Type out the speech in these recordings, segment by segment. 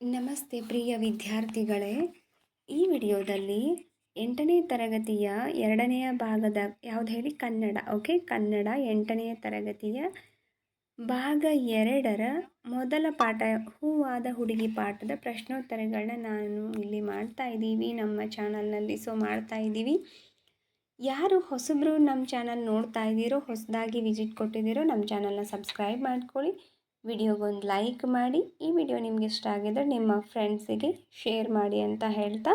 ನಮಸ್ತೆ ಪ್ರಿಯ ವಿದ್ಯಾರ್ಥಿಗಳೇ. ಈ ವಿಡಿಯೋದಲ್ಲಿ 8ನೇ ತರಗತಿಯ ಎರಡನೆಯ ಭಾಗದ ಯಾವುದು ಹೇಳಿ ಕನ್ನಡ. ಓಕೆ, ಕನ್ನಡ 8ನೇ ತರಗತಿಯ ಭಾಗ 2ರ ಮೊದಲ ಪಾಠ ಹೂವಾದ ಹುಡುಗಿ ಪಾಠದ ಪ್ರಶ್ನೋತ್ತರಗಳನ್ನ ನಾನು ಇಲ್ಲಿ ಮಾಡ್ತಾ ಇದ್ದೀವಿ ನಮ್ಮ ಚಾನಲ್ನಲ್ಲಿ. ಮಾಡ್ತಾ ಇದ್ದೀವಿ. ಯಾರು ಹೊಸಬ್ರು ನಮ್ಮ ಚಾನಲ್ ನೋಡ್ತಾ ಇದ್ದೀರೋ, ಹೊಸದಾಗಿ ವಿಸಿಟ್ ಕೊಟ್ಟಿದ್ದೀರೋ, ನಮ್ಮ ಚಾನಲ್ನ ಸಬ್ಸ್ಕ್ರೈಬ್ ಮಾಡ್ಕೊಳ್ಳಿ. ವಿಡಿಯೋಗೊಂದು ಲೈಕ್ ಮಾಡಿ. ಈ ವಿಡಿಯೋ ನಿಮಗೆ ಇಷ್ಟ ಆಗಿದ್ದರೆ ನಿಮ್ಮ ಫ್ರೆಂಡ್ಸಿಗೆ ಶೇರ್ ಮಾಡಿ ಅಂತ ಹೇಳ್ತಾ,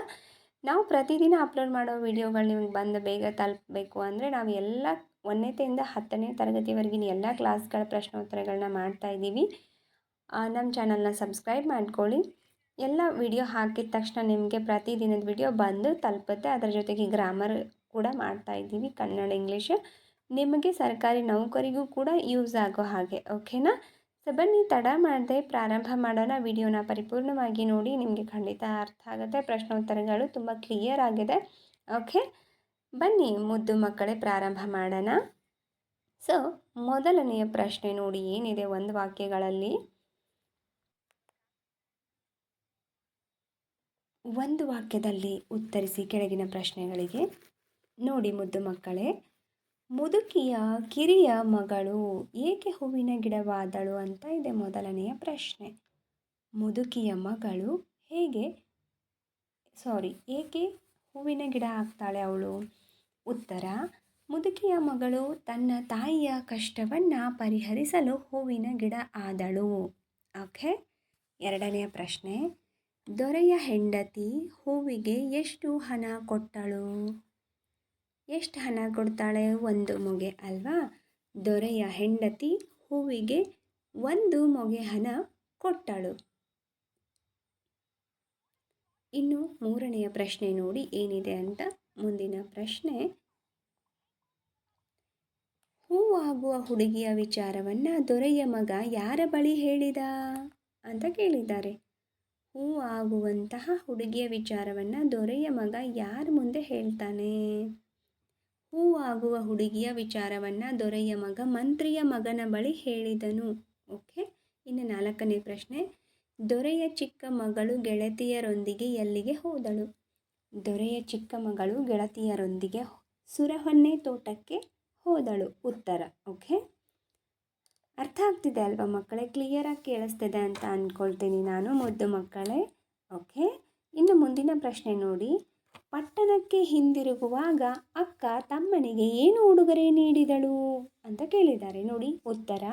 ನಾವು ಪ್ರತಿದಿನ ಅಪ್ಲೋಡ್ ಮಾಡೋ ವಿಡಿಯೋಗಳು ನಿಮಗೆ ಬಂದು ಬೇಗ ತಲುಪಬೇಕು ಅಂದರೆ ನಾವು ಎಲ್ಲ 1ನೇಯಿಂದ 10ನೇ ತರಗತಿವರೆಗಿನ ಎಲ್ಲ ಕ್ಲಾಸ್ಗಳ ಪ್ರಶ್ನೋತ್ತರಗಳನ್ನ ಮಾಡ್ತಾ ಇದ್ದೀವಿ. ನಮ್ಮ ಚಾನಲ್ನ ಸಬ್ಸ್ಕ್ರೈಬ್ ಮಾಡ್ಕೊಳ್ಳಿ. ಎಲ್ಲ ವಿಡಿಯೋ ಹಾಕಿದ ತಕ್ಷಣ ನಿಮಗೆ ಪ್ರತಿದಿನದ ವಿಡಿಯೋ ಬಂದು ತಲುಪುತ್ತೆ. ಅದರ ಜೊತೆಗೆ ಗ್ರಾಮರ್ ಕೂಡ ಮಾಡ್ತಾ ಇದ್ದೀವಿ, ಕನ್ನಡ ಇಂಗ್ಲೀಷ್. ನಿಮಗೆ ಸರ್ಕಾರಿ ನೌಕರಿಗೂ ಕೂಡ ಯೂಸ್ ಆಗೋ ಹಾಗೆ. ಓಕೆನಾ? ಬನ್ನಿ, ತಡ ಮಾಡದೆ ಪ್ರಾರಂಭ ಮಾಡೋಣ. ವಿಡಿಯೋನ ಪರಿಪೂರ್ಣವಾಗಿ ನೋಡಿ, ನಿಮಗೆ ಖಂಡಿತ ಅರ್ಥ ಆಗುತ್ತೆ. ಪ್ರಶ್ನೋತ್ತರಗಳು ತುಂಬ ಕ್ಲಿಯರ್ ಆಗಿದೆ. ಓಕೆ, ಬನ್ನಿ ಮುದ್ದು ಮಕ್ಕಳೇ, ಪ್ರಾರಂಭ ಮಾಡೋಣ. ಮೊದಲನೆಯ ಪ್ರಶ್ನೆ ನೋಡಿ ಏನಿದೆ ಒಂದು ವಾಕ್ಯಗಳಲ್ಲಿ. ಒಂದು ವಾಕ್ಯದಲ್ಲಿ ಉತ್ತರಿಸಿ ಕೆಳಗಿನ ಪ್ರಶ್ನೆಗಳಿಗೆ. ನೋಡಿ ಮುದ್ದು ಮಕ್ಕಳೇ, ಮುದುಕಿಯ ಕಿರಿಯ ಮಗಳು ಏಕೆ ಹೂವಿನ ಗಿಡವಾದಳು ಅಂತ ಇದೆ ಮೊದಲನೆಯ ಪ್ರಶ್ನೆ. ಮುದುಕಿಯ ಮಗಳು ಏಕೆ ಹೂವಿನ ಗಿಡ ಆಗ್ತಾಳೆ ಅವಳು? ಉತ್ತರ: ಮುದುಕಿಯ ಮಗಳು ತನ್ನ ತಾಯಿಯ ಕಷ್ಟವನ್ನು ಪರಿಹರಿಸಲು ಹೂವಿನ ಗಿಡ ಆದಳು. ಓಕೆ. ಎರಡನೆಯ ಪ್ರಶ್ನೆ, ದೊರೆಯ ಹೆಂಡತಿ ಹೂವಿಗೆ ಎಷ್ಟು ಹಣ ಕೊಟ್ಟಳು? ಎಷ್ಟು ಹಣ ಕೊಡ್ತಾಳೆ? 1 ಮೊಗೆ ಅಲ್ವಾ? ದೊರೆಯ ಹೆಂಡತಿ ಹೂವಿಗೆ 1 ಮೊಗೆ ಹಣ ಕೊಟ್ಟಳು. ಇನ್ನು ಮೂರನೆಯ ಪ್ರಶ್ನೆ ನೋಡಿ ಏನಿದೆ ಅಂತ. ಮುಂದಿನ ಪ್ರಶ್ನೆ, ಹೂವಾಗುವ ಹುಡುಗಿಯ ವಿಚಾರವನ್ನು ದೊರೆಯ ಮಗ ಯಾರ ಬಳಿ ಹೇಳಿದ ಅಂತ ಕೇಳಿದ್ದಾರೆ. ಹೂವಾಗುವಂತಹ ಹುಡುಗಿಯ ವಿಚಾರವನ್ನು ದೊರೆಯ ಮಗ ಯಾರ ಮುಂದೆ ಹೇಳ್ತಾನೆ? ಹೂವಾಗುವ ಹುಡುಗಿಯ ವಿಚಾರವನ್ನು ದೊರೆಯ ಮಗ ಮಂತ್ರಿಯ ಮಗನ ಬಳಿ ಹೇಳಿದನು. ಓಕೆ. ಇನ್ನು 4ನೇ ಪ್ರಶ್ನೆ, ದೊರೆಯ ಚಿಕ್ಕ ಮಗಳು ಗೆಳತಿಯರೊಂದಿಗೆ ಎಲ್ಲಿಗೆ ಹೋದಳು? ದೊರೆಯ ಚಿಕ್ಕ ಮಗಳು ಗೆಳತಿಯರೊಂದಿಗೆ ಸುರಹೊನ್ನೆ ತೋಟಕ್ಕೆ ಹೋದಳು. ಉತ್ತರ. ಓಕೆ, ಅರ್ಥ ಆಗ್ತಿದೆ ಅಲ್ವಾ ಮಕ್ಕಳೇ? ಕ್ಲಿಯರಾಗಿ ಕೇಳಿಸ್ತಿದೆ ಅಂತ ಅಂದ್ಕೊಳ್ತೀನಿ ನಾನು ಮುದ್ದು ಮಕ್ಕಳೇ. ಓಕೆ. ಇನ್ನು ಮುಂದಿನ ಪ್ರಶ್ನೆ ನೋಡಿ, ಪಟ್ಟಣಕ್ಕೆ ಹಿಂದಿರುಗುವಾಗ ಅಕ್ಕ ತಮ್ಮನಿಗೆ ಏನು ಉಡುಗೊರೆ ನೀಡಿದಳು ಅಂತ ಕೇಳಿದ್ದಾರೆ. ನೋಡಿ ಉತ್ತರ: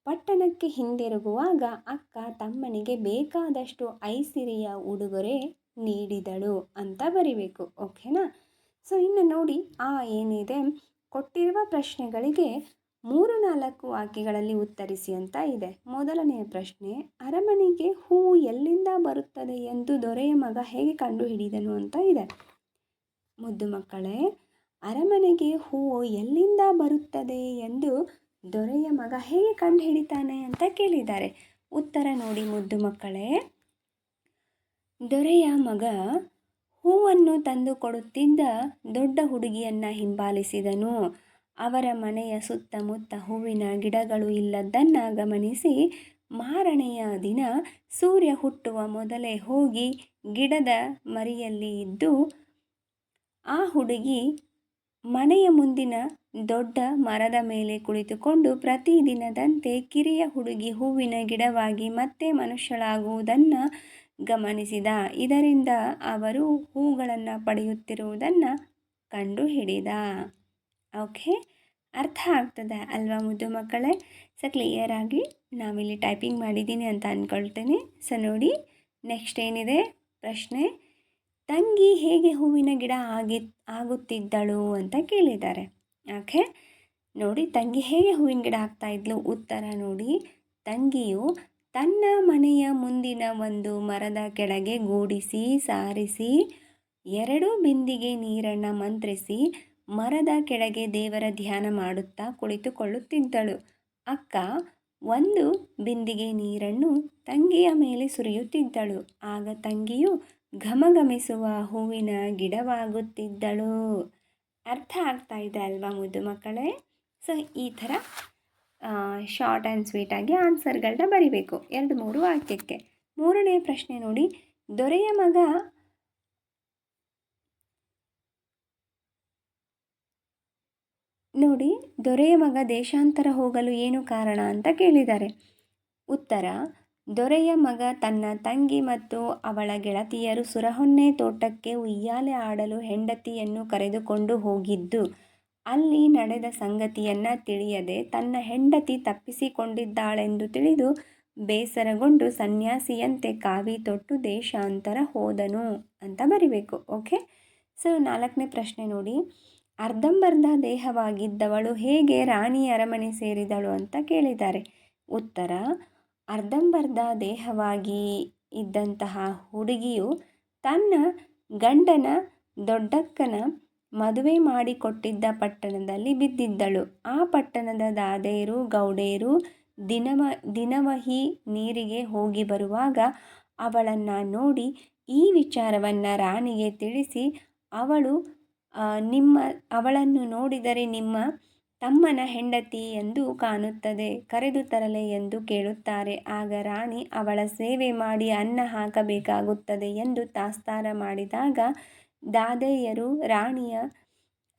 ಪಟ್ಟಣಕ್ಕೆ ಹಿಂದಿರುಗುವಾಗ ಅಕ್ಕ ತಮ್ಮನಿಗೆ ಬೇಕಾದಷ್ಟು ಐಸಿರಿಯ ಉಡುಗೊರೆ ನೀಡಿದಳು ಅಂತ ಬರಿಬೇಕು. ಓಕೆನಾ? ಇನ್ನು ನೋಡಿ ಏನಿದೆ, ಕೊಟ್ಟಿರುವ ಪ್ರಶ್ನೆಗಳಿಗೆ 3-4 ವಾಕ್ಯಗಳಲ್ಲಿ ಉತ್ತರಿಸಿ ಅಂತ ಇದೆ. ಮೊದಲನೆಯ ಪ್ರಶ್ನೆ, ಅರಮನೆಗೆ ಹೂವು ಎಲ್ಲಿಂದ ಬರುತ್ತದೆ ಎಂದು ದೊರೆಯ ಮಗ ಹೇಗೆ ಕಂಡುಹಿಡಿದನು ಅಂತ ಇದೆ. ಮುದ್ದು ಮಕ್ಕಳೇ, ಅರಮನೆಗೆ ಹೂವು ಎಲ್ಲಿಂದ ಬರುತ್ತದೆ ಎಂದು ದೊರೆಯ ಮಗ ಹೇಗೆ ಕಂಡುಹಿಡಿತಾನೆ ಅಂತ ಕೇಳಿದ್ದಾರೆ. ಉತ್ತರ ನೋಡಿ ಮುದ್ದು ಮಕ್ಕಳೇ, ದೊರೆಯ ಮಗ ಹೂವನ್ನು ತಂದು ಕೊಡುತ್ತಿದ್ದ ದೊಡ್ಡ ಹುಡುಗಿಯನ್ನು ಹಿಂಬಾಲಿಸಿದನು. ಅವರ ಮನೆಯ ಸುತ್ತಮುತ್ತ ಹೂವಿನ ಗಿಡಗಳು ಇಲ್ಲದನ್ನು ಗಮನಿಸಿ ಮಾರನೆಯ ದಿನ ಸೂರ್ಯ ಹುಟ್ಟುವ ಮೊದಲೇ ಹೋಗಿ ಗಿಡದ ಮರಿಯಲ್ಲಿ ಇದ್ದು ಆ ಹುಡುಗಿ ಮನೆಯ ಮುಂದಿನ ದೊಡ್ಡ ಮರದ ಮೇಲೆ ಕುಳಿತುಕೊಂಡು ಪ್ರತಿದಿನದಂತೆ ಕಿರಿಯ ಹುಡುಗಿ ಹೂವಿನ ಗಿಡವಾಗಿ ಮತ್ತೆ ಮನುಷ್ಯಳಾಗುವುದನ್ನು ಗಮನಿಸಿದ. ಇದರಿಂದ ಅವರು ಹೂಗಳನ್ನು ಪಡೆಯುತ್ತಿರುವುದನ್ನು ಕಂಡುಹಿಡಿದ. ಓಕೆ, ಅರ್ಥ ಆಗ್ತದೆ ಅಲ್ವಾ ಮುದ್ದು ಮಕ್ಕಳೇ? ಕ್ಲಿಯರಾಗಿ ನಾವಿಲ್ಲಿ ಟೈಪಿಂಗ್ ಮಾಡಿದ್ದೀನಿ ಅಂತ ಅಂದ್ಕೊಳ್ತೇನೆ. ನೋಡಿ ನೆಕ್ಸ್ಟ್ ಏನಿದೆ ಪ್ರಶ್ನೆ, ತಂಗಿ ಹೇಗೆ ಹೂವಿನ ಗಿಡ ಆಗುತ್ತಿದ್ದಳು ಅಂತ ಕೇಳಿದ್ದಾರೆ. ಓಕೆ, ನೋಡಿ ತಂಗಿ ಹೇಗೆ ಹೂವಿನ ಗಿಡ ಆಗ್ತಾ ಇದ್ಲು? ಉತ್ತರ ನೋಡಿ, ತಂಗಿಯು ತನ್ನ ಮನೆಯ ಮುಂದಿನ ಒಂದು ಮರದ ಕೆಳಗೆ ಗೂಡಿಸಿ ಸಾರಿಸಿ 2 ಬಿಂದಿಗೆ ನೀರನ್ನು ಮಂತ್ರಿಸಿ ಮರದ ಕೆಳಗೆ ದೇವರ ಧ್ಯಾನ ಮಾಡುತ್ತಾ ಕುಳಿತುಕೊಳ್ಳುತ್ತಿದ್ದಳು. ಅಕ್ಕ 1 ಬಿಂದಿಗೆ ನೀರನ್ನು ತಂಗಿಯ ಮೇಲೆ ಸುರಿಯುತ್ತಿದ್ದಳು. ಆಗ ತಂಗಿಯು ಘಮಘಮಿಸುವ ಹೂವಿನ ಗಿಡವಾಗುತ್ತಿದ್ದಳು. ಅರ್ಥ ಆಗ್ತಾ ಇದೆ ಅಲ್ವಾ ಮುದ್ದು ಮಕ್ಕಳೇ? ಈ ಥರ ಶಾರ್ಟ್ ಆ್ಯಂಡ್ ಸ್ವೀಟಾಗಿ ಆನ್ಸರ್ಗಳನ್ನ ಬರಿಬೇಕು 2-3 ವಾಕ್ಯಕ್ಕೆ. ಮೂರನೇ ಪ್ರಶ್ನೆ ನೋಡಿ, ದೊರೆಯ ಮಗ ದೊರೆಯ ಮಗ ದೇಶಾಂತರ ಹೋಗಲು ಏನು ಕಾರಣ ಅಂತ ಕೇಳಿದ್ದಾರೆ. ಉತ್ತರ: ದೊರೆಯ ಮಗ ತನ್ನ ತಂಗಿ ಮತ್ತು ಅವಳ ಗೆಳತಿಯರು ಸುರಹೊನ್ನೆ ತೋಟಕ್ಕೆ ಉಯ್ಯಾಲೆ ಆಡಲು ಹೆಂಡತಿಯನ್ನು ಕರೆದುಕೊಂಡು ಹೋಗಿದ್ದು, ಅಲ್ಲಿ ನಡೆದ ಸಂಗತಿಯನ್ನು ತಿಳಿಯದೆ ತನ್ನ ಹೆಂಡತಿ ತಪ್ಪಿಸಿಕೊಂಡಿದ್ದಾಳೆಂದು ತಿಳಿದು ಬೇಸರಗೊಂಡು ಸನ್ಯಾಸಿಯಂತೆ ಕಾವಿ ತೊಟ್ಟು ದೇಶಾಂತರ ಹೋದನು ಅಂತ ಬರಿಬೇಕು. ಓಕೆ. ಸೊ 4ನೇ ಪ್ರಶ್ನೆ ನೋಡಿ, ಅರ್ಧಂಬರ್ಧ ದೇಹವಾಗಿದ್ದವಳು ಹೇಗೆ ರಾಣಿಯ ಅರಮನೆ ಸೇರಿದಳು ಅಂತ ಕೇಳಿದ್ದಾರೆ. ಉತ್ತರ: ಅರ್ಧಂಬರ್ಧ ದೇಹವಾಗಿ ಇದ್ದಂತಹ ಹುಡುಗಿಯು ತನ್ನ ಗಂಡನ ದೊಡ್ಡಕ್ಕನ ಮದುವೆ ಮಾಡಿಕೊಟ್ಟಿದ್ದ ಪಟ್ಟಣದಲ್ಲಿ ಬಿದ್ದಿದ್ದಳು. ಆ ಪಟ್ಟಣದ ದಾದೇರು ಗೌಡೇರು ದಿನವಹಿ ನೀರಿಗೆ ಹೋಗಿ ಬರುವಾಗ ಅವಳನ್ನು ನೋಡಿ ಈ ವಿಚಾರವನ್ನು ರಾಣಿಗೆ ತಿಳಿಸಿ, ಅವಳನ್ನು ನೋಡಿದರೆ ನಿಮ್ಮ ತಮ್ಮನ ಹೆಂಡತಿ ಎಂದು ಕಾಣುತ್ತದೆ, ಕರೆದು ತರಲೆ ಎಂದು ಕೇಳುತ್ತಾರೆ. ಆಗ ರಾಣಿ ಅವಳ ಸೇವೆ ಮಾಡಿ ಅನ್ನ ಹಾಕಬೇಕಾಗುತ್ತದೆ ಎಂದು ತಾತ್ಸಾರ ಮಾಡಿದಾಗ ದಾದಿಯರು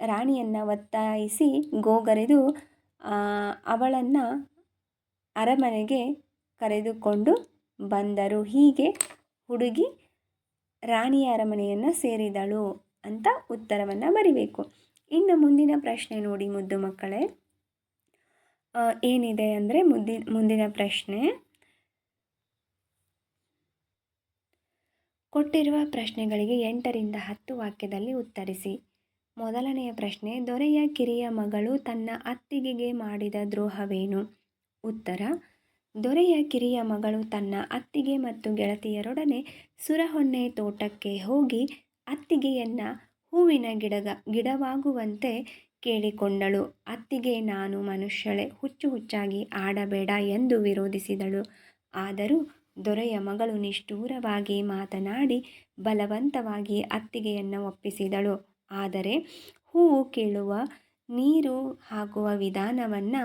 ರಾಣಿಯನ್ನು ಒತ್ತಾಯಿಸಿ ಗೋಗರೆದು ಅವಳನ್ನು ಅರಮನೆಗೆ ಕರೆದುಕೊಂಡು ಬಂದರು. ಹೀಗೆ ಹುಡುಗಿ ರಾಣಿಯ ಅರಮನೆಯನ್ನು ಸೇರಿದಳು ಅಂತ ಉತ್ತರವನ್ನು ಬರಿಬೇಕು. ಇನ್ನು ಮುಂದಿನ ಪ್ರಶ್ನೆ ನೋಡಿ ಮುದ್ದು ಮಕ್ಕಳೇ, ಏನಿದೆ ಅಂದರೆ ಮುಂದಿನ ಪ್ರಶ್ನೆ, ಕೊಟ್ಟಿರುವ ಪ್ರಶ್ನೆಗಳಿಗೆ 8ರಿಂದ 10 ವಾಕ್ಯದಲ್ಲಿ ಉತ್ತರಿಸಿ. ಮೊದಲನೆಯ ಪ್ರಶ್ನೆ, ದೊರೆಯ ಕಿರಿಯ ಮಗಳು ತನ್ನ ಅತ್ತಿಗೆಗೆ ಮಾಡಿದ ದ್ರೋಹವೇನು? ಉತ್ತರ: ದೊರೆಯ ಕಿರಿಯ ಮಗಳು ತನ್ನ ಅತ್ತಿಗೆ ಮತ್ತು ಗೆಳತಿಯರೊಡನೆ ಸುರಹೊನ್ನೆ ತೋಟಕ್ಕೆ ಹೋಗಿ ಅತ್ತಿಗೆಯನ್ನು ಹೂವಿನ ಗಿಡವಾಗುವಂತೆ ಕೇಳಿಕೊಂಡಳು. ಅತ್ತಿಗೆ ನಾನು ಮನುಷ್ಯಳೆ, ಹುಚ್ಚಾಗಿ ಆಡಬೇಡ ಎಂದು ವಿರೋಧಿಸಿದಳು. ಆದರೂ ದೊರೆಯ ಮಗಳು ನಿಷ್ಠುರವಾಗಿ ಮಾತನಾಡಿ ಬಲವಂತವಾಗಿ ಅತ್ತಿಗೆಯನ್ನು ಒಪ್ಪಿಸಿದಳು. ಆದರೆ ಹೂವು ಕೀಳುವ, ನೀರು ಹಾಕುವ ವಿಧಾನವನ್ನು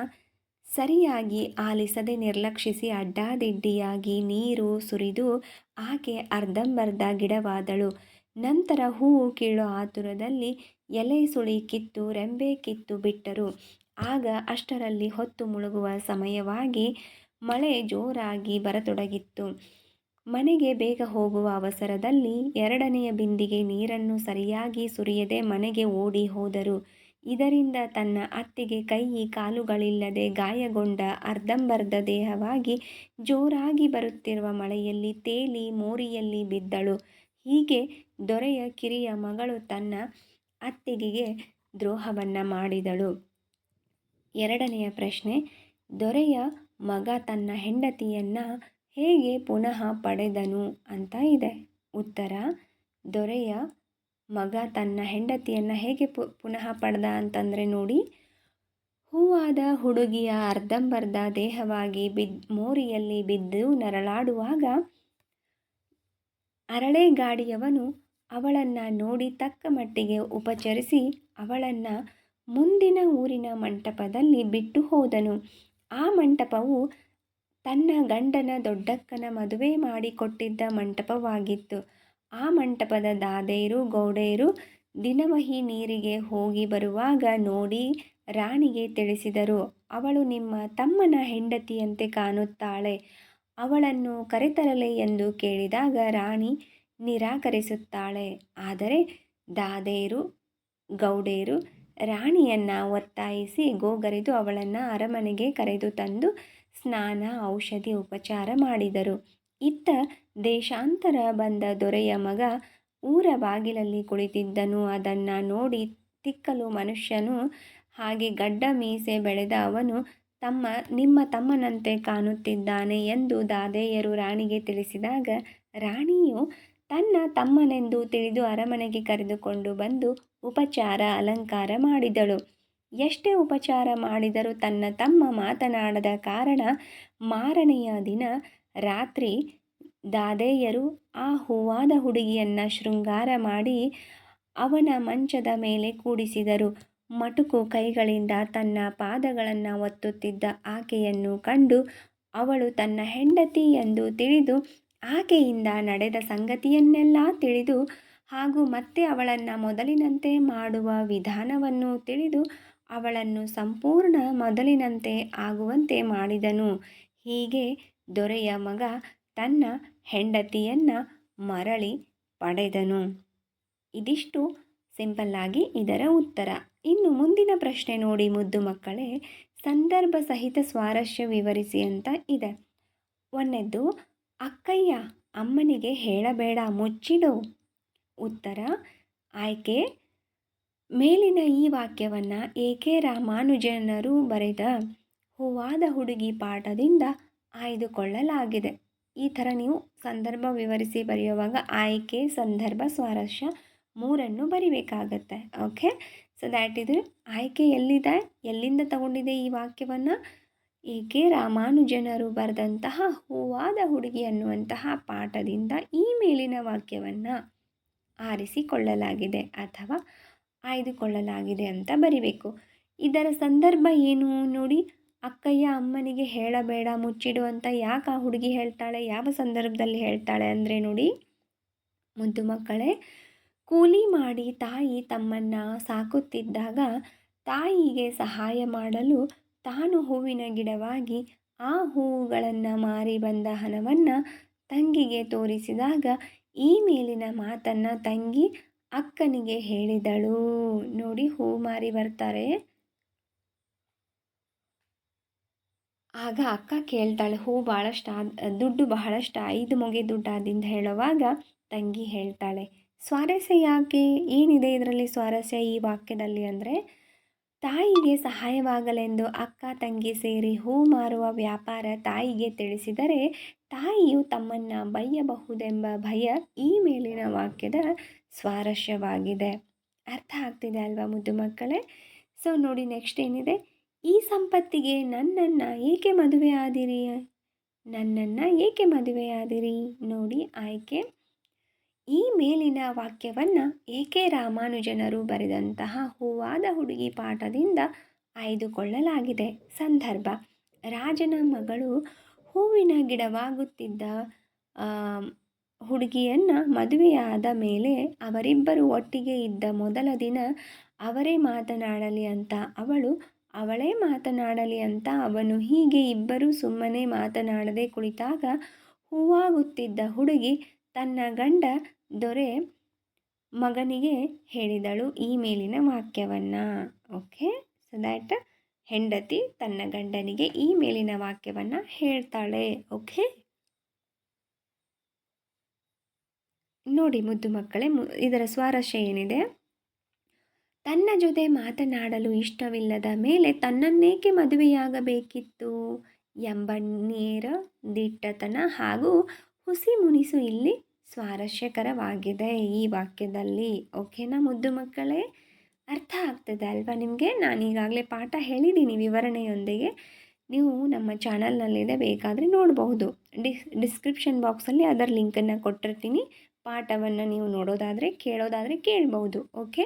ಸರಿಯಾಗಿ ಆಲಿಸದೆ ನಿರ್ಲಕ್ಷಿಸಿ ಅಡ್ಡಾದಿಡ್ಡಿಯಾಗಿ ನೀರು ಸುರಿದು ಆಕೆ ಅರ್ಧಂಬರ್ಧ ಗಿಡವಾದಳು. ನಂತರ ಹೂವು ಕೀಳೋ ಆತುರದಲ್ಲಿ ಎಲೆ ಸುಳಿ ಕಿತ್ತು ರೆಂಬೆ ಕಿತ್ತು ಬಿಟ್ಟರು. ಆಗ ಅಷ್ಟರಲ್ಲಿ ಹೊತ್ತು ಮುಳುಗುವ ಸಮಯವಾಗಿ ಮಳೆ ಜೋರಾಗಿ ಬರತೊಡಗಿತ್ತು. ಮನೆಗೆ ಬೇಗ ಹೋಗುವ ಅವಸರದಲ್ಲಿ 2ನೆಯ ಬಿಂದಿಗೆ ನೀರನ್ನು ಸರಿಯಾಗಿ ಸುರಿಯದೆ ಮನೆಗೆ ಓಡಿ ಹೋದರು. ಇದರಿಂದ ತನ್ನ ಅತ್ತಿಗೆ ಕೈ ಕಾಲುಗಳಿಲ್ಲದೆ ಗಾಯಗೊಂಡ ಅರ್ಧಂಬರ್ಧ ದೇಹವಾಗಿ ಜೋರಾಗಿ ಬರುತ್ತಿರುವ ಮಳೆಯಲ್ಲಿ ತೇಲಿ ಮೋರಿಯಲ್ಲಿ ಬಿದ್ದಳು. ಹೀಗೆ ದೊರೆಯ ಕಿರಿಯ ಮಗಳು ತನ್ನ ಅತ್ತಿಗೆಗೆ ದ್ರೋಹವನ್ನು ಮಾಡಿದಳು. 2ನೆಯ ಪ್ರಶ್ನೆ, ದೊರೆಯ ಮಗ ತನ್ನ ಹೆಂಡತಿಯನ್ನು ಹೇಗೆ ಪುನಃ ಪಡೆದನು ಅಂತ ಇದೆ. ಉತ್ತರ: ದೊರೆಯ ಮಗ ತನ್ನ ಹೆಂಡತಿಯನ್ನು ಹೇಗೆ ಪುನಃ ಪಡೆದ ಅಂತಂದರೆ ನೋಡಿ, ಹೂವಾದ ಹುಡುಗಿಯ ಅರ್ಧಂಬರ್ಧ ದೇಹವಾಗಿ ಮೋರಿಯಲ್ಲಿ ಬಿದ್ದು ನರಳಾಡುವಾಗ ಅರಳೆಗಾಡಿಯವನು ಅವಳನ್ನು ನೋಡಿ ತಕ್ಕ ಮಟ್ಟಿಗೆ ಉಪಚರಿಸಿ ಅವಳನ್ನು ಮುಂದಿನ ಊರಿನ ಮಂಟಪದಲ್ಲಿ ಬಿಟ್ಟು ಹೋದನು. ಆ ಮಂಟಪವು ತನ್ನ ಗಂಡನ ದೊಡ್ಡಕ್ಕನ ಮದುವೆ ಮಾಡಿಕೊಟ್ಟಿದ್ದ ಮಂಟಪವಾಗಿತ್ತು. ಆ ಮಂಟಪದ ದಾದೇರು ಗೌಡೇರು ದಿನವಹಿ ನೀರಿಗೆ ಹೋಗಿ ಬರುವಾಗ ನೋಡಿ ರಾಣಿಗೆ ತಿಳಿಸಿದರು. ಅವಳು ನಿಮ್ಮ ತಮ್ಮನ ಹೆಂಡತಿಯಂತೆ ಕಾಣುತ್ತಾಳೆ, ಅವಳನ್ನು ಕರೆತರಲೆ ಎಂದು ಕೇಳಿದಾಗ ರಾಣಿ ನಿರಾಕರಿಸುತ್ತಾಳೆ. ಆದರೆ ದಾದೇರು ಗೌಡೇರು ರಾಣಿಯನ್ನು ಒತ್ತಾಯಿಸಿ ಗೋಗರೆದು ಅವಳನ್ನು ಅರಮನೆಗೆ ಕರೆದು ತಂದು ಸ್ನಾನ ಔಷಧಿ ಉಪಚಾರ ಮಾಡಿದರು. ಇತ್ತ ದೇಶಾಂತರ ಬಂದ ದೊರೆಯ ಮಗ ಊರ ಬಾಗಿಲಲ್ಲಿ ಕುಳಿತಿದ್ದನು. ಅದನ್ನು ನೋಡಿ ತಿಕ್ಕಲು ಮನುಷ್ಯನು, ಹಾಗೆ ಗಡ್ಡ ಮೀಸೆ ಬೆಳೆದ ಅವನು ನಿಮ್ಮ ತಮ್ಮನಂತೆ ಕಾಣುತ್ತಿದ್ದಾನೆ ಎಂದು ದಾದಿಯರು ರಾಣಿಗೆ ತಿಳಿಸಿದಾಗ ರಾಣಿಯು ತನ್ನ ತಮ್ಮನೆಂದು ತಿಳಿದು ಅರಮನೆಗೆ ಕರೆದುಕೊಂಡು ಬಂದು ಉಪಚಾರ ಅಲಂಕಾರ ಮಾಡಿದಳು. ಎಷ್ಟೇ ಉಪಚಾರ ಮಾಡಿದರೂ ತನ್ನ ತಮ್ಮ ಮಾತನಾಡದ ಕಾರಣ ಮಾರನೆಯ ದಿನ ರಾತ್ರಿ ದಾದಿಯರು ಆ ಹೂವಾದ ಹುಡುಗಿಯನ್ನು ಶೃಂಗಾರ ಮಾಡಿ ಅವನ ಮಂಚದ ಮೇಲೆ ಕೂಡಿಸಿದರು. ಮಟುಕು ಕೈಗಳಿಂದ ತನ್ನ ಪಾದಗಳನ್ನು ಒತ್ತುತ್ತಿದ್ದ ಆಕೆಯನ್ನು ಕಂಡು ಅವಳು ತನ್ನ ಹೆಂಡತಿ ಎಂದು ತಿಳಿದು ಆಕೆಯಿಂದ ನಡೆದ ಸಂಗತಿಯನ್ನೆಲ್ಲ ತಿಳಿದು ಹಾಗೂ ಮತ್ತೆ ಅವಳನ್ನು ಮೊದಲಿನಂತೆ ಮಾಡುವ ವಿಧಾನವನ್ನು ತಿಳಿದು ಅವಳನ್ನು ಸಂಪೂರ್ಣ ಮೊದಲಿನಂತೆ ಆಗುವಂತೆ ಮಾಡಿದನು. ಹೀಗೆ ದೊರೆಯ ಮಗ ತನ್ನ ಹೆಂಡತಿಯನ್ನು ಮರಳಿ ಪಡೆದನು. ಇದಿಷ್ಟು ಸಿಂಪಲ್ಲಾಗಿ ಇದರ ಉತ್ತರ. ಇನ್ನು ಮುಂದಿನ ಪ್ರಶ್ನೆ ನೋಡಿ ಮುದ್ದು ಮಕ್ಕಳೇ, ಸಂದರ್ಭ ಸಹಿತ ಸ್ವಾರಸ್ಯ ವಿವರಿಸಿ ಅಂತ ಇದೆ. ಒಂದನೇದ್ದು, ಅಕ್ಕಯ್ಯ ಅಮ್ಮನಿಗೆ ಹೇಳಬೇಡ ಮುಚ್ಚಿಡು. ಉತ್ತರ ಆಯ್ಕೆ ಮೇಲಿನ ಈ ವಾಕ್ಯವನ್ನು ಕೆ ರಾಮಾನುಜನರು ಬರೆದ ಹೂವಾದ ಹುಡುಗಿ ಪಾಠದಿಂದ ಆಯ್ದುಕೊಳ್ಳಲಾಗಿದೆ. ಈ ಥರ ನೀವು ಸಂದರ್ಭ ವಿವರಿಸಿ ಬರೆಯುವಾಗ ಆಯ್ಕೆ, ಸಂದರ್ಭ, ಸ್ವಾರಸ್ಯ ಮೂರನ್ನು ಬರಿಬೇಕಾಗತ್ತೆ. ಓಕೆ, ಸೊ ದ್ಯಾಟ್ ಇದು ಆಯ್ಕೆ ಎಲ್ಲಿದೆ, ಎಲ್ಲಿಂದ ತಗೊಂಡಿದೆ ಈ ವಾಕ್ಯವನ್ನು? ಕೆ ರಾಮಾನುಜನರು ಬರೆದಂತಹ ಹೂವಾದ ಹುಡುಗಿ ಅನ್ನುವಂತಹ ಪಾಠದಿಂದ ಈ ಮೇಲಿನ ವಾಕ್ಯವನ್ನು ಆರಿಸಿಕೊಳ್ಳಲಾಗಿದೆ ಅಥವಾ ಆಯ್ದುಕೊಳ್ಳಲಾಗಿದೆ ಅಂತ ಬರಿಬೇಕು. ಇದರ ಸಂದರ್ಭ ಏನು ನೋಡಿ, ಅಕ್ಕಯ್ಯ ಅಮ್ಮನಿಗೆ ಹೇಳಬೇಡ ಮುಚ್ಚಿಡು ಅಂತ ಯಾಕೆ ಆ ಹುಡುಗಿ ಹೇಳ್ತಾಳೆ, ಯಾವ ಸಂದರ್ಭದಲ್ಲಿ ಹೇಳ್ತಾಳೆ ಅಂದರೆ ನೋಡಿ ಮುದ್ದು ಮಕ್ಕಳೇ, ಕೂಲಿ ಮಾಡಿ ತಾಯಿ ತಮ್ಮನ್ನು ಸಾಕುತ್ತಿದ್ದಾಗ ತಾಯಿಗೆ ಸಹಾಯ ಮಾಡಲು ತಾನು ಹೂವಿನ ಗಿಡವಾಗಿ ಆ ಹೂವುಗಳನ್ನು ಮಾರಿ ಬಂದ ಹಣವನ್ನು ತಂಗಿಗೆ ತೋರಿಸಿದಾಗ ಈ ಮೇಲಿನ ಮಾತನ್ನು ತಂಗಿ ಅಕ್ಕನಿಗೆ ಹೇಳಿದಳು. ನೋಡಿ, ಹೂ ಮಾರಿ ಬರ್ತಾರೆ, ಆಗ ಅಕ್ಕ ಕೇಳ್ತಾಳೆ, ಹೂ ಭಾಳಷ್ಟು ದುಡ್ಡು ಬಹಳಷ್ಟು 5 ಮೊಗೆ ದುಡ್ಡಾದಿಂದ ಹೇಳುವಾಗ ತಂಗಿ ಹೇಳ್ತಾಳೆ. ಸ್ವಾರಸ್ಯ ಯಾಕೆ, ಏನಿದೆ ಇದರಲ್ಲಿ ಸ್ವಾರಸ್ಯ ಈ ವಾಕ್ಯದಲ್ಲಿ ಅಂದರೆ, ತಾಯಿಗೆ ಸಹಾಯವಾಗಲೆಂದು ಅಕ್ಕ ತಂಗಿ ಸೇರಿ ಹೂ ಮಾರುವ ವ್ಯಾಪಾರ ತಾಯಿಗೆ ತಿಳಿಸಿದರೆ ತಾಯಿಯು ತಮ್ಮನ್ನು ಬೈಯಬಹುದೆಂಬ ಭಯ ಈ ಮೇಲಿನ ವಾಕ್ಯದ ಸ್ವಾರಸ್ಯವಾಗಿದೆ. ಅರ್ಥ ಆಗ್ತಿದೆ ಅಲ್ವಾ ಮುದ್ದು ಮಕ್ಕಳೇ? ಸೊ ನೋಡಿ, ನೆಕ್ಸ್ಟ್ ಏನಿದೆ, ಈ ಸಂಪತ್ತಿಗೆ ನನ್ನನ್ನು ಏಕೆ ಮದುವೆ ಆದಿರಿ, ನನ್ನನ್ನು ಏಕೆ ಮದುವೆಯಾದಿರಿ. ನೋಡಿ ಆಯ್ಕೆ ಈ ಮೇಲಿನ ವಾಕ್ಯವನ್ನು ಕೆ ರಾಮಾನುಜನರು ಬರೆದಂತಹ ಹೂವಾದ ಹುಡುಗಿ ಪಾಠದಿಂದ ಆಯ್ದುಕೊಳ್ಳಲಾಗಿದೆ. ಸಂದರ್ಭ, ರಾಜನ ಮಗಳು ಹೂವಿನ ಗಿಡವಾಗುತ್ತಿದ್ದ ಹುಡುಗಿಯನ್ನು ಮದುವೆಯಾದ ಮೇಲೆ ಅವರಿಬ್ಬರು ಒಟ್ಟಿಗೆ ಇದ್ದ ಮೊದಲ ದಿನ ಅವರೇ ಮಾತನಾಡಲಿ ಅಂತ ಅವಳೇ ಮಾತನಾಡಲಿ ಅಂತ ಅವನು. ಹೀಗೆ ಇಬ್ಬರು ಸುಮ್ಮನೆ ಮಾತನಾಡದೆ ಕುಳಿತಾಗ ಹೂವಾಗುತ್ತಿದ್ದ ಹುಡುಗಿ ತನ್ನ ಗಂಡ ದೊರೆ ಮಗನಿಗೆ ಹೇಳಿದಳು ಈ ಮೇಲಿನ ವಾಕ್ಯವನ್ನು. ಓಕೆ, ಸೊ ದ್ಯಾಟ್ ಹೆಂಡತಿ ತನ್ನ ಗಂಡನಿಗೆ ಈ ಮೇಲಿನ ವಾಕ್ಯವನ್ನು ಹೇಳ್ತಾಳೆ. ಓಕೆ, ನೋಡಿ ಮುದ್ದು ಮಕ್ಕಳೇ, ಇದರ ಸ್ವಾರಸ್ಯ ಏನಿದೆ, ತನ್ನ ಜೊತೆ ಮಾತನಾಡಲು ಇಷ್ಟವಿಲ್ಲದ ಮೇಲೆ ತನ್ನನ್ನೇಕೆ ಮದುವೆಯಾಗಬೇಕಿತ್ತು ಎಂಬ ನೇರ ದಿಟ್ಟತನ ಹಾಗೂ ಹುಸಿ ಮುನಿಸು ಇಲ್ಲಿ ಸ್ವಾರಸ್ಯಕರವಾಗಿದೆ ಈ ವಾಕ್ಯದಲ್ಲಿ. ಓಕೆನಾ ಮುದ್ದು ಮಕ್ಕಳೇ? ಅರ್ಥ ಆಗ್ತದೆ ಅಲ್ವಾ ನಿಮಗೆ? ನಾನೀಗಾಗಲೇ ಪಾಠ ಹೇಳಿದ್ದೀನಿ ವಿವರಣೆಯೊಂದಿಗೆ. ನೀವು ನಮ್ಮ ಚಾನಲ್ನಲ್ಲಿದೆ, ಬೇಕಾದರೆ ನೋಡಬಹುದು. ಡಿಸ್ಕ್ರಿಪ್ಷನ್ ಬಾಕ್ಸಲ್ಲಿ ಅದರ ಲಿಂಕನ್ನು ಕೊಟ್ಟಿರ್ತೀನಿ. ಪಾಠವನ್ನು ನೀವು ನೋಡೋದಾದರೆ ಕೇಳೋದಾದರೆ ಕೇಳ್ಬೋದು. ಓಕೆ,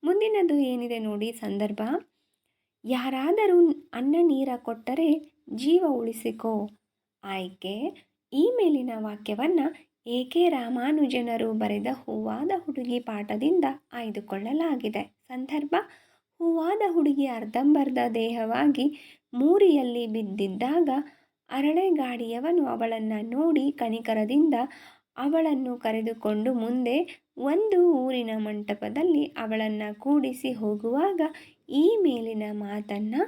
ಮುಂದಿನದು ಏನಿದೆ ನೋಡಿ, ಸಂದರ್ಭ, ಯಾರಾದರೂ ಅನ್ನ ನೀರ ಕೊಟ್ಟರೆ ಜೀವ ಉಳಿಸಿಕೋ. ಆಯ್ಕೆ ಈ ಮೇಲಿನ ವಾಕ್ಯವನ್ನು ಕೆ ರಾಮಾನುಜನರು ಬರೆದ ಹೂವಾದ ಹುಡುಗಿ ಪಾಠದಿಂದ ಆಯ್ದುಕೊಳ್ಳಲಾಗಿದೆ. ಸಂದರ್ಭ, ಹೂವಾದ ಹುಡುಗಿ ಅರ್ಧಂಬರ್ಧ ದೇಹವಾಗಿ ಮೂರಿಯಲ್ಲಿ ಬಿದ್ದಿದ್ದಾಗ ಅರಳೆಗಾಡಿಯವನು ಅವಳನ್ನು ನೋಡಿ ಕನಿಕರದಿಂದ ಅವಳನ್ನು ಕರೆದುಕೊಂಡು ಮುಂದೆ ಒಂದು ಊರಿನ ಮಂಟಪದಲ್ಲಿ ಅವಳನ್ನು ಕೂಡಿಸಿ ಹೋಗುವಾಗ ಈ ಮೇಲಿನ ಮಾತನ್ನು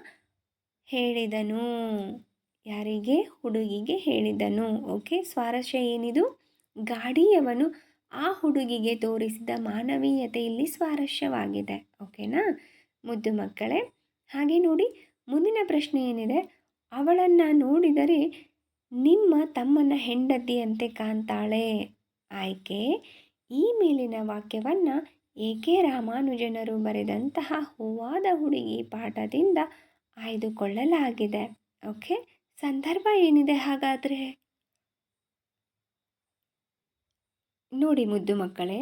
ಹೇಳಿದನು. ಯಾರಿಗೆ? ಹುಡುಗಿಗೆ ಹೇಳಿದನು. ಓಕೆ, ಸ್ವಾರಸ್ಯ ಏನಿದು? ಗಾಡಿಯವನು ಆ ಹುಡುಗಿಗೆ ತೋರಿಸಿದ ಮಾನವೀಯತೆ ಇಲ್ಲಿ ಸ್ವಾರಸ್ಯವಾಗಿದೆ. ಓಕೆನಾ ಮುದ್ದು ಮಕ್ಕಳೇ? ಹಾಗೆ ನೋಡಿ, ಮುಂದಿನ ಪ್ರಶ್ನೆ ಏನಿದೆ, ಅವಳನ್ನು ನೋಡಿದರೆ ನಿಮ್ಮ ತಮ್ಮನ ಹೆಂಡತಿಯಂತೆ ಕಾಣ್ತಾಳೆ. ಆಯ್ಕೆ ಈ ಮೇಲಿನ ವಾಕ್ಯವನ್ನು ಕೆ ರಾಮಾನುಜನರು ಬರೆದಂತಹ ಹೂವಾದ ಹುಡುಗಿ ಪಾಠದಿಂದ ಆಯ್ದುಕೊಳ್ಳಲಾಗಿದೆ. ಓಕೆ, ಸಂದರ್ಭ ಏನಿದೆ ಹಾಗಾದರೆ ನೋಡಿ ಮುದ್ದು ಮಕ್ಕಳೇ,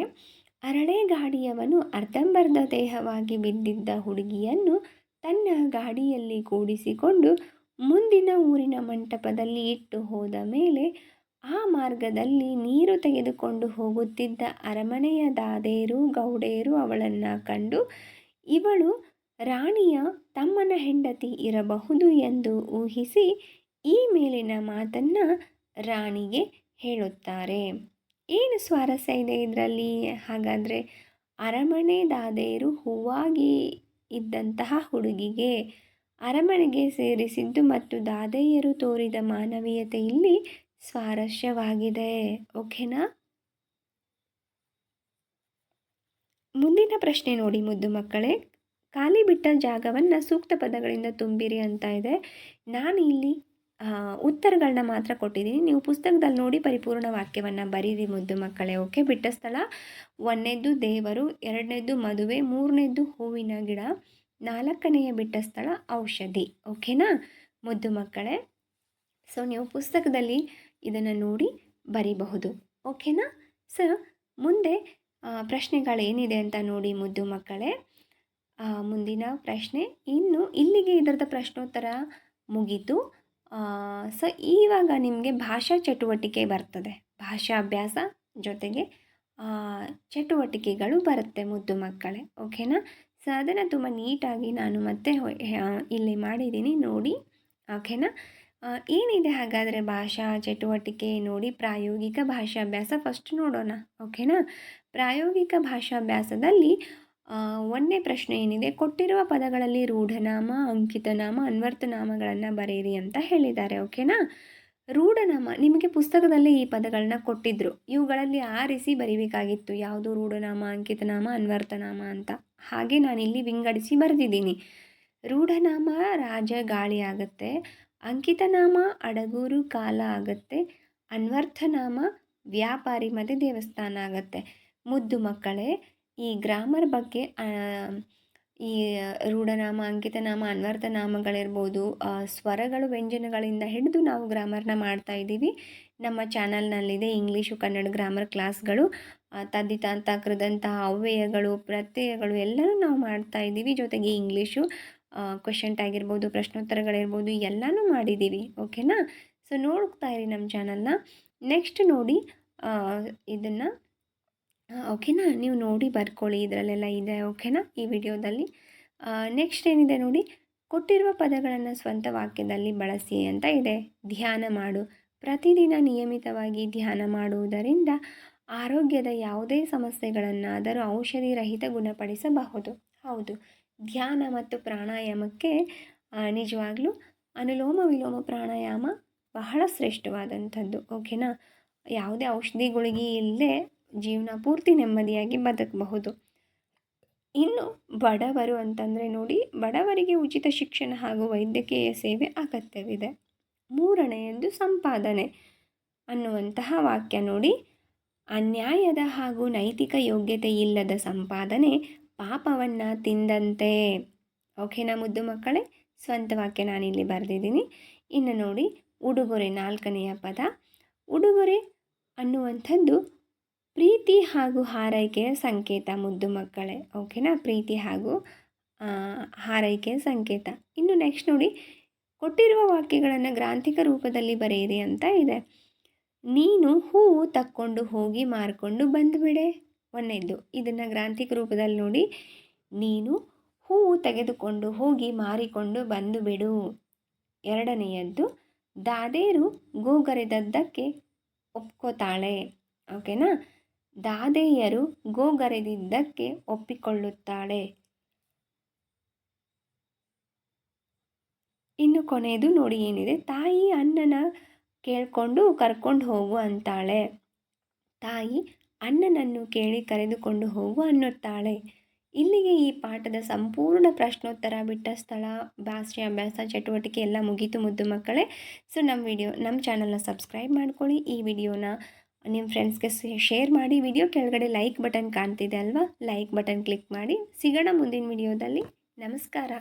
ಅರಳೆಗಾಡಿಯವನು ಅರ್ಧಂಬರ್ಧ ದೇಹವಾಗಿ ಬಿದ್ದಿದ್ದ ಹುಡುಗಿಯನ್ನು ತನ್ನ ಗಾಡಿಯಲ್ಲಿ ಕೂಡಿಸಿಕೊಂಡು ಮುಂದಿನ ಊರಿನ ಮಂಟಪದಲ್ಲಿ ಇಟ್ಟು ಹೋದ ಮೇಲೆ ಆ ಮಾರ್ಗದಲ್ಲಿ ನೀರು ತೆಗೆದುಕೊಂಡು ಹೋಗುತ್ತಿದ್ದ ಅರಮನೆಯ ದಾದೇರು ಗೌಡೇರು ಅವಳನ್ನು ಕಂಡು ಇವಳು ರಾಣಿಯ ತಮ್ಮನ ಹೆಂಡತಿ ಇರಬಹುದು ಎಂದು ಊಹಿಸಿ ಈ ಮೇಲಿನ ಮಾತನ್ನು ರಾಣಿಗೆ ಹೇಳುತ್ತಾರೆ. ಏನು ಸ್ವಾರಸ್ಯ ಇದೆ ಇದರಲ್ಲಿ? ಹಾಗಾದರೆ ಅರಮನೆ ದಾದೇರು ಹೂವಾಗಿ ಇದ್ದಂತಹ ಹುಡುಗಿಗೆ ಅರಮನೆಗೆ ಸೇರಿಸಿದ್ದು ಮತ್ತು ದಾದೆಯರು ತೋರಿದ ಮಾನವೀಯತೆ ಇಲ್ಲಿ ಸ್ವಾರಸ್ಯವಾಗಿದೆ. ಓಕೆನಾ? ಮುಂದಿನ ಪ್ರಶ್ನೆ ನೋಡಿ ಮುದ್ದು ಮಕ್ಕಳೇ. ಖಾಲಿ ಬಿಟ್ಟ ಜಾಗವನ್ನು ಸೂಕ್ತ ಪದಗಳಿಂದ ತುಂಬಿರಿ ಅಂತ ಇದೆ. ನಾನು ಇಲ್ಲಿ ಉತ್ತರಗಳನ್ನ ಮಾತ್ರ ಕೊಟ್ಟಿದ್ದೀನಿ. ನೀವು ಪುಸ್ತಕದಲ್ಲಿ ನೋಡಿ ಪರಿಪೂರ್ಣ ವಾಕ್ಯವನ್ನು ಬರೀರಿ ಮುದ್ದು ಮಕ್ಕಳೇ. ಓಕೆ. ಬಿಟ್ಟ ಸ್ಥಳ: 1ನೇದ್ದು ದೇವರು, 2ನೇದ್ದು ಮದುವೆ, 3ನೇದ್ದು ಹೂವಿನ ಗಿಡ, 4ನೇಯ ಬಿಟ್ಟ ಸ್ಥಳ ಔಷಧಿ. ಓಕೆನಾ ಮುದ್ದು ಮಕ್ಕಳೇ? ಸೊ ನೀವು ಪುಸ್ತಕದಲ್ಲಿ ಇದನ್ನು ನೋಡಿ ಬರೀಬಹುದು. ಓಕೆನಾ? ಸೊ ಮುಂದೆ ಪ್ರಶ್ನೆಗಳೇನಿದೆ ಅಂತ ನೋಡಿ ಮುದ್ದು ಮಕ್ಕಳೇ. ಮುಂದಿನ ಪ್ರಶ್ನೆ, ಇನ್ನು ಇಲ್ಲಿಗೆ ಇದರದ ಪ್ರಶ್ನೋತ್ತರ ಮುಗೀತು. ಸೊ ಇವಾಗ ನಿಮಗೆ ಭಾಷಾ ಚಟುವಟಿಕೆ ಬರ್ತದೆ. ಭಾಷಾ ಅಭ್ಯಾಸ ಜೊತೆಗೆ ಚಟುವಟಿಕೆಗಳು ಬರುತ್ತೆ ಮುದ್ದು ಮಕ್ಕಳೇ. ಓಕೆನಾ? ಸೊ ಅದನ್ನು ತುಂಬ ನೀಟಾಗಿ ನಾನು ಮತ್ತೆ ಇಲ್ಲಿ ಮಾಡಿದ್ದೀನಿ ನೋಡಿ. ಓಕೆನಾ? ಏನಿದೆ ಹಾಗಾದರೆ ಭಾಷಾ ಚಟುವಟಿಕೆ ನೋಡಿ. ಪ್ರಾಯೋಗಿಕ ಭಾಷಾಭ್ಯಾಸ ಫಸ್ಟ್ ನೋಡೋಣ. ಓಕೆನಾ? ಪ್ರಾಯೋಗಿಕ ಭಾಷಾಭ್ಯಾಸದಲ್ಲಿ 1ನೇ ಪ್ರಶ್ನೆ ಏನಿದೆ, ಕೊಟ್ಟಿರುವ ಪದಗಳಲ್ಲಿ ರೂಢನಾಮ, ಅಂಕಿತನಾಮ, ಅನ್ವರ್ಥನಾಮಗಳನ್ನು ಬರೆಯಿರಿ ಅಂತ ಹೇಳಿದ್ದಾರೆ. ಓಕೆನಾ? ರೂಢನಾಮ ನಿಮಗೆ ಪುಸ್ತಕದಲ್ಲೇ ಈ ಪದಗಳನ್ನ ಕೊಟ್ಟಿದ್ದರು. ಇವುಗಳಲ್ಲಿ ಆರಿಸಿ ಬರೀಬೇಕಾಗಿತ್ತು, ಯಾವುದು ರೂಢನಾಮ, ಅಂಕಿತನಾಮ, ಅನ್ವರ್ಥನಾಮ ಅಂತ. ಹಾಗೆ ನಾನಿಲ್ಲಿ ವಿಂಗಡಿಸಿ ಬರೆದಿದ್ದೀನಿ. ರೂಢನಾಮ ರಾಜ ಗಾಳಿ ಆಗುತ್ತೆ, ಅಂಕಿತನಾಮ ಅಡಗೂರು ಕಾಲ ಆಗುತ್ತೆ, ಅನ್ವರ್ಥನಾಮ ವ್ಯಾಪಾರಿ ಮತ್ತು ದೇವಸ್ಥಾನ ಆಗುತ್ತೆ. ಮುದ್ದು ಮಕ್ಕಳೇ, ಈ ಗ್ರಾಮರ್ ಬಗ್ಗೆ ಈ ರೂಢನಾಮ, ಅಂಕಿತನಾಮ, ಅನ್ವರ್ಥನಾಮಗಳಿರ್ಬೋದು, ಸ್ವರಗಳು, ವ್ಯಂಜನಗಳಿಂದ ಹಿಡಿದು ನಾವು ಗ್ರಾಮರ್ನ ಮಾಡ್ತಾ ಇದ್ದೀವಿ. ನಮ್ಮ ಚಾನಲ್ನಲ್ಲಿದೆ ಇಂಗ್ಲೀಷು ಕನ್ನಡ ಗ್ರಾಮರ್ ಕ್ಲಾಸ್ಗಳು. ತದ್ದಿತಾಂತ, ಕೃದಂತ, ಅವ್ಯಯಗಳು, ಪ್ರತ್ಯಯಗಳು ಎಲ್ಲನೂ ನಾವು ಮಾಡ್ತಾ ಇದ್ದೀವಿ. ಜೊತೆಗೆ ಇಂಗ್ಲೀಷು ಕ್ವೆಶ್ಚನ್ ಟ್ಯಾಗ್ ಇರ್ಬೋದು, ಪ್ರಶ್ನೋತ್ತರಗಳಿರ್ಬೋದು, ಎಲ್ಲನೂ ಮಾಡಿದ್ದೀವಿ. ಓಕೆನಾ? ಸೊ ನೋಡ್ತಾ ಇರಿ ನಮ್ಮ ಚಾನಲ್ನ. ನೆಕ್ಸ್ಟ್ ನೋಡಿ ಇದನ್ನು. ಓಕೆನಾ? ನೀವು ನೋಡಿ ಬರ್ಕೊಳ್ಳಿ, ಇದರಲ್ಲೆಲ್ಲ ಇದೆ. ಓಕೆನಾ? ಈ ವಿಡಿಯೋದಲ್ಲಿ ನೆಕ್ಸ್ಟ್ ಏನಿದೆ ನೋಡಿ, ಕೊಟ್ಟಿರುವ ಪದಗಳನ್ನು ಸ್ವಂತ ವಾಕ್ಯದಲ್ಲಿ ಬಳಸಿ ಅಂತ ಇದೆ. ಧ್ಯಾನ ಮಾಡು. ಪ್ರತಿದಿನ ನಿಯಮಿತವಾಗಿ ಧ್ಯಾನ ಮಾಡುವುದರಿಂದ ಆರೋಗ್ಯದ ಯಾವುದೇ ಸಮಸ್ಯೆಗಳನ್ನಾದರೂ ಔಷಧಿ ರಹಿತ ಗುಣಪಡಿಸಬಹುದು. ಹೌದು, ಧ್ಯಾನ ಮತ್ತು ಪ್ರಾಣಾಯಾಮಕ್ಕೆ ನಿಜವಾಗ್ಲೂ ಅನುಲೋಮ ವಿಲೋಮ ಪ್ರಾಣಾಯಾಮ ಬಹಳ ಶ್ರೇಷ್ಠವಾದಂಥದ್ದು. ಓಕೆನಾ? ಯಾವುದೇ ಔಷಧಿ ಗುಳಿಗೆ ಇಲ್ಲದೆ ಜೀವನ ಪೂರ್ತಿ ನೆಮ್ಮದಿಯಾಗಿ ಬದುಕಬಹುದು. ಇನ್ನು ಬಡವರು ಅಂತಂದರೆ ನೋಡಿ, ಬಡವರಿಗೆ ಉಚಿತ ಶಿಕ್ಷಣ ಹಾಗೂ ವೈದ್ಯಕೀಯ ಸೇವೆ ಅಗತ್ಯವಿದೆ. 3ನೇಯದ್ದು ಸಂಪಾದನೆ ಅನ್ನುವಂತಹ ವಾಕ್ಯ ನೋಡಿ. ಅನ್ಯಾಯದ ಹಾಗೂ ನೈತಿಕ ಯೋಗ್ಯತೆ ಇಲ್ಲದ ಸಂಪಾದನೆ ಪಾಪವನ್ನು ತಿಂದಂತೆ. ಓಕೆನಾ ಮುದ್ದು ಮಕ್ಕಳೇ? ಸ್ವಂತ ವಾಕ್ಯ ನಾನಿಲ್ಲಿ ಬರೆದಿದ್ದೀನಿ. ಇನ್ನು ನೋಡಿ, ಉಡುಗೊರೆ 4ನೇಯ ಪದ. ಉಡುಗೊರೆ ಅನ್ನುವಂಥದ್ದು ಪ್ರೀತಿ ಹಾಗೂ ಹಾರೈಕೆಯ ಸಂಕೇತ ಮುದ್ದು ಮಕ್ಕಳೇ. ಓಕೆನಾ? ಪ್ರೀತಿ ಹಾಗೂ ಹಾರೈಕೆಯ ಸಂಕೇತ. ಇನ್ನು ನೆಕ್ಸ್ಟ್ ನೋಡಿ, ಕೊಟ್ಟಿರುವ ವಾಕ್ಯಗಳನ್ನು ಗ್ರಾಂಥಿಕ ರೂಪದಲ್ಲಿ ಬರೆಯಿರಿ ಅಂತ ಇದೆ. ನೀನು ಹೂವು ತಕ್ಕೊಂಡು ಹೋಗಿ ಮಾರ್ಕೊಂಡು ಬಂದುಬಿಡೆ. 1ನೇದ್ದು ಇದನ್ನು ಗ್ರಾಂಥಿಕ ರೂಪದಲ್ಲಿ ನೋಡಿ. ನೀನು ಹೂವು ತೆಗೆದುಕೊಂಡು ಹೋಗಿ ಮಾರಿಕೊಂಡು ಬಂದು ಬಿಡು. 2ನೇಯದ್ದು, ದಾದೇರು ಗೋಗರೆದದ್ದಕ್ಕೆ ಒಪ್ಕೋತಾಳೆ. ಓಕೆನಾ? ದಾದೆಯರು ಗೋಗರೆದಿದ್ದಕ್ಕೆ ಒಪ್ಪಿಕೊಳ್ಳುತ್ತಾಳೆ. ಇನ್ನು ಕೊನೆಯದು ನೋಡಿ ಏನಿದೆ, ತಾಯಿ ಅಣ್ಣನ ಕೇಳಿಕೊಂಡು ಕರ್ಕೊಂಡು ಹೋಗು ಅಂತಾಳೆ. ತಾಯಿ ಅಣ್ಣನನ್ನು ಕೇಳಿ ಕರೆದುಕೊಂಡು ಹೋಗು ಅನ್ನುತ್ತಾಳೆ. ಇಲ್ಲಿಗೆ ಈ ಪಾಠದ ಸಂಪೂರ್ಣ ಪ್ರಶ್ನೋತ್ತರ, ಬಿಟ್ಟ ಸ್ಥಳ, ಭಾಷೆ ಅಭ್ಯಾಸ, ಚಟುವಟಿಕೆ ಎಲ್ಲ ಮುಗೀತು ಮುದ್ದು ಮಕ್ಕಳೇ. ಸೊ ನಮ್ಮ ಚಾನಲ್ನ ಸಬ್ಸ್ಕ್ರೈಬ್ ಮಾಡ್ಕೊಳ್ಳಿ. ಈ ವಿಡಿಯೋನ ನಿಮ್ಮ ಫ್ರೆಂಡ್ಸ್ಗೆ ಶೇರ್ ಮಾಡಿ. ವಿಡಿಯೋ ಕೆಳಗಡೆ ಲೈಕ್ ಬಟನ್ ಕಾಣ್ತಿದೆ ಅಲ್ವಾ? ಲೈಕ್ ಬಟನ್ ಕ್ಲಿಕ್ ಮಾಡಿ. ಸಿಗೋಣ ಮುಂದಿನ ವಿಡಿಯೋದಲ್ಲಿ. ನಮಸ್ಕಾರ.